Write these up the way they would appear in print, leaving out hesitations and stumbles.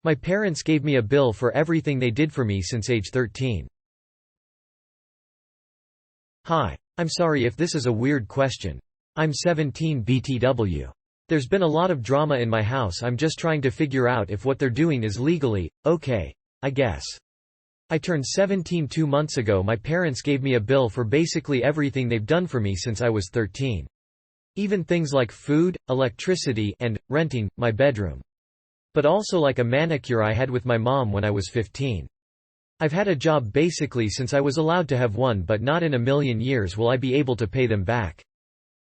My parents gave me a bill for everything they did for me since age 13. Hi. I'm sorry if this is a weird question. I'm 17 BTW. There's been a lot of drama in my house. I'm just trying to figure out if what they're doing is legally okay, I guess. I turned 17 2 months ago. My parents gave me a bill for basically everything they've done for me since I was 13. Even things like food, electricity, and renting my bedroom. But also like a manicure I had with my mom when I was 15. I've had a job basically since I was allowed to have one, but not in a million years will I be able to pay them back.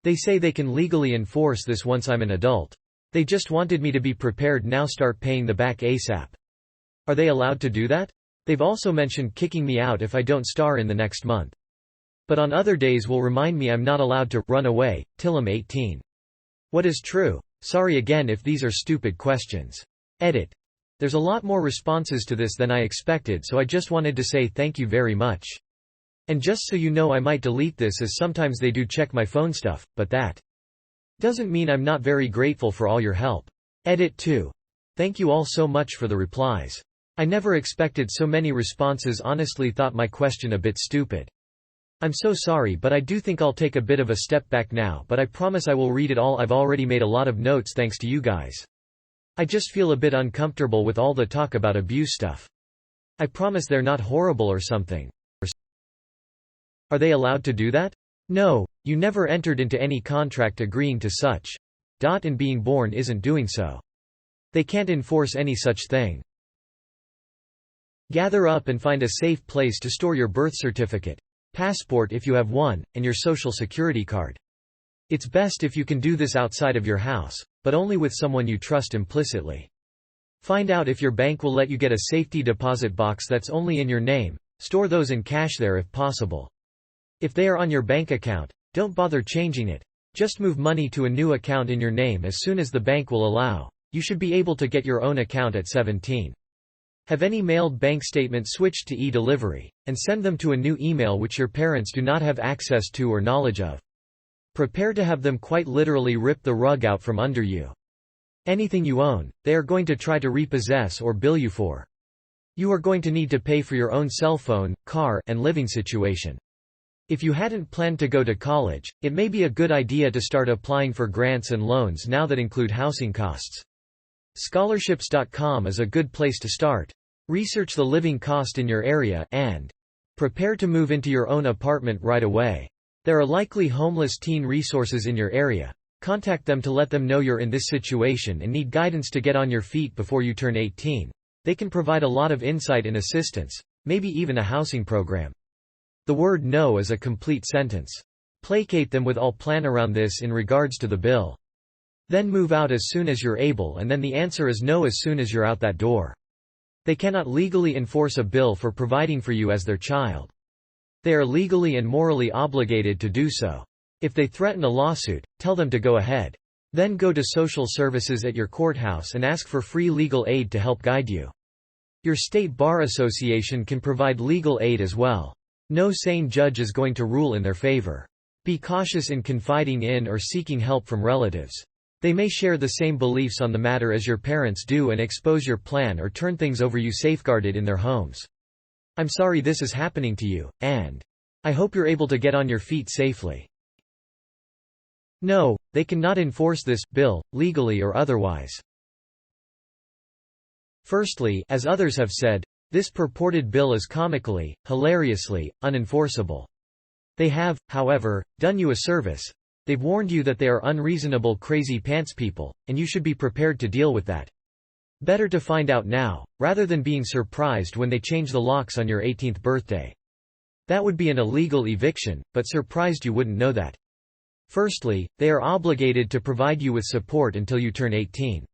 They say they can legally enforce this once I'm an adult. They just wanted me to be prepared now, start paying the back ASAP. Are they allowed to do that? They've also mentioned kicking me out if I don't star in the next month. But on other days will remind me I'm not allowed to run away till I'm 18. What is true? Sorry again if these are stupid questions. Edit. There's a lot more responses to this than I expected, so I just wanted to say thank you very much. And just so you know, I might delete this as sometimes they do check my phone stuff, but that doesn't mean I'm not very grateful for all your help. Edit 2. Thank you all so much for the replies. I never expected so many responses. Honestly thought my question a bit stupid. I'm so sorry, but I do think I'll take a bit of a step back now, but I promise I will read it all. I've already made a lot of notes thanks to you guys. I just feel a bit uncomfortable with all the talk about abuse stuff. I promise they're not horrible or something. Are they allowed to do that? No, you never entered into any contract agreeing to such. And being born isn't doing so. They can't enforce any such thing. Gather up and find a safe place to store your birth certificate, passport if you have one, and your social security card. It's best if you can do this outside of your house, but only with someone you trust implicitly. Find out if your bank will let you get a safety deposit box that's only in your name. Store those in cash there if possible. If they are on your bank account, don't bother changing it. Just move money to a new account in your name as soon as the bank will allow. You should be able to get your own account at 17. Have any mailed bank statement switched to e-delivery, and send them to a new email which your parents do not have access to or knowledge of. Prepare to have them quite literally rip the rug out from under you. Anything you own, they are going to try to repossess or bill you for. You are going to need to pay for your own cell phone, car, and living situation. If you hadn't planned to go to college, it may be a good idea to start applying for grants and loans now that include housing costs. Scholarships.com is a good place to start. Research the living cost in your area, and prepare to move into your own apartment right away. There are likely homeless teen resources in your area. Contact them to let them know you're in this situation and need guidance to get on your feet before you turn 18. They can provide a lot of insight and assistance, maybe even a housing program. The word no is a complete sentence. Placate them with all plan around this in regards to the bill. Then move out as soon as you're able, and then the answer is no as soon as you're out that door. They cannot legally enforce a bill for providing for you as their child. They are legally and morally obligated to do so. If they threaten a lawsuit, tell them to go ahead. Then go to social services at your courthouse and ask for free legal aid to help guide you. Your state bar association can provide legal aid as well. No sane judge is going to rule in their favor. Be cautious in confiding in or seeking help from relatives. They may share the same beliefs on the matter as your parents do and expose your plan or turn things over you safeguarded in their homes. I'm sorry this is happening to you, and I hope you're able to get on your feet safely. No, they cannot enforce this bill, legally or otherwise. Firstly, as others have said, this purported bill is comically, hilariously, unenforceable. They have, however, done you a service. They've warned you that they are unreasonable crazy pants people, and you should be prepared to deal with that. Better to find out now, rather than being surprised when they change the locks on your 18th birthday. That would be an illegal eviction, but surprised you wouldn't know that. Firstly, they are obligated to provide you with support until you turn 18.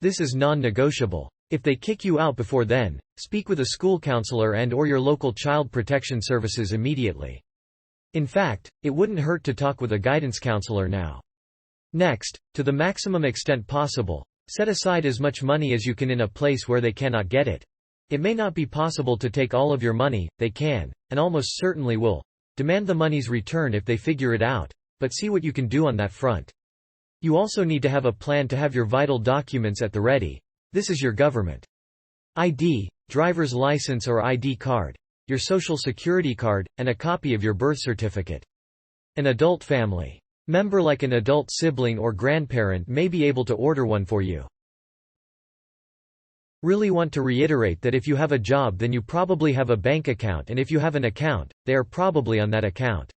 This is non-negotiable. If they kick you out before then, speak with a school counselor and/or your local child protection services immediately. In fact, it wouldn't hurt to talk with a guidance counselor now. Next, to the maximum extent possible, set aside as much money as you can in a place where they cannot get it. It may not be possible to take all of your money, they can, and almost certainly will, demand the money's return if they figure it out, but see what you can do on that front. You also need to have a plan to have your vital documents at the ready. This is your government. ID, driver's license or ID card, your social security card, and a copy of your birth certificate. An adult family member like an adult sibling or grandparent may be able to order one for you. Really want to reiterate that if you have a job then you probably have a bank account, and if you have an account, they are probably on that account.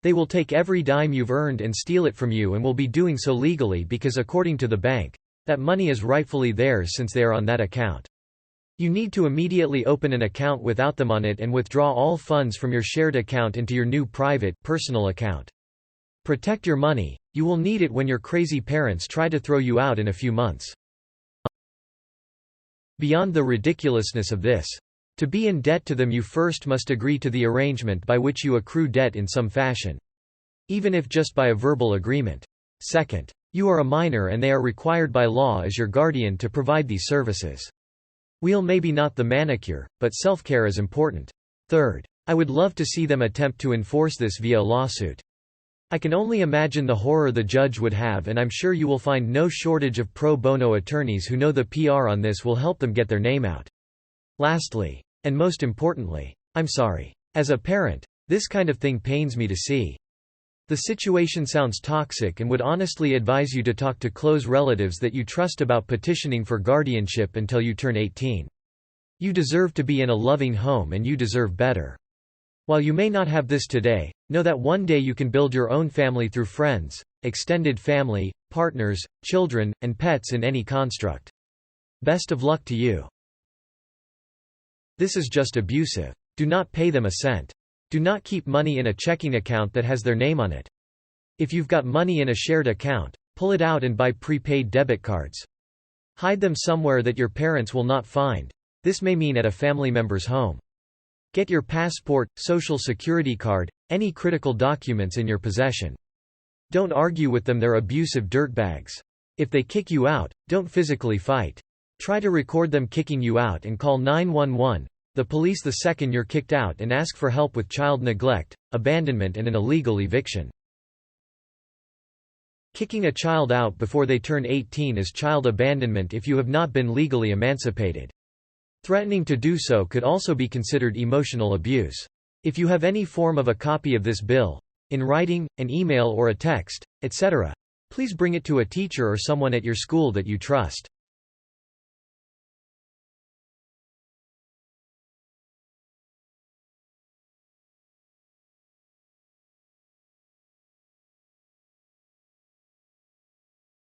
They will take every dime you've earned and steal it from you, and will be doing so legally because according to the bank, that money is rightfully theirs since they are on that account. You need to immediately open an account without them on it and withdraw all funds from your shared account into your new private, personal account. Protect your money, you will need it when your crazy parents try to throw you out in a few months. Beyond the ridiculousness of this, to be in debt to them you first must agree to the arrangement by which you accrue debt in some fashion. Even if just by a verbal agreement. Second, you are a minor and they are required by law as your guardian to provide these services. Wheel maybe not the manicure, but self-care is important. Third, I would love to see them attempt to enforce this via a lawsuit. I can only imagine the horror the judge would have, and I'm sure you will find no shortage of pro bono attorneys who know the PR on this will help them get their name out. Lastly, and most importantly, I'm sorry. As a parent, this kind of thing pains me to see. The situation sounds toxic and would honestly advise you to talk to close relatives that you trust about petitioning for guardianship until you turn 18. You deserve to be in a loving home and you deserve better. While you may not have this today, know that one day you can build your own family through friends, extended family, partners, children, and pets in any construct. Best of luck to you. This is just abusive. Do not pay them a cent. Do not keep money in a checking account that has their name on it. If you've got money in a shared account, pull it out and buy prepaid debit cards. Hide them somewhere that your parents will not find. This may mean at a family member's home. Get your passport, social security card, any critical documents in your possession. Don't argue with them, they're abusive dirtbags. If they kick you out, don't physically fight. Try to record them kicking you out and call 911, the police the second you're kicked out, and ask for help with child neglect, abandonment and an illegal eviction. Kicking a child out before they turn 18 is child abandonment if you have not been legally emancipated. Threatening to do so could also be considered emotional abuse. If you have any form of a copy of this bill, in writing, an email or a text, etc., please bring it to a teacher or someone at your school that you trust.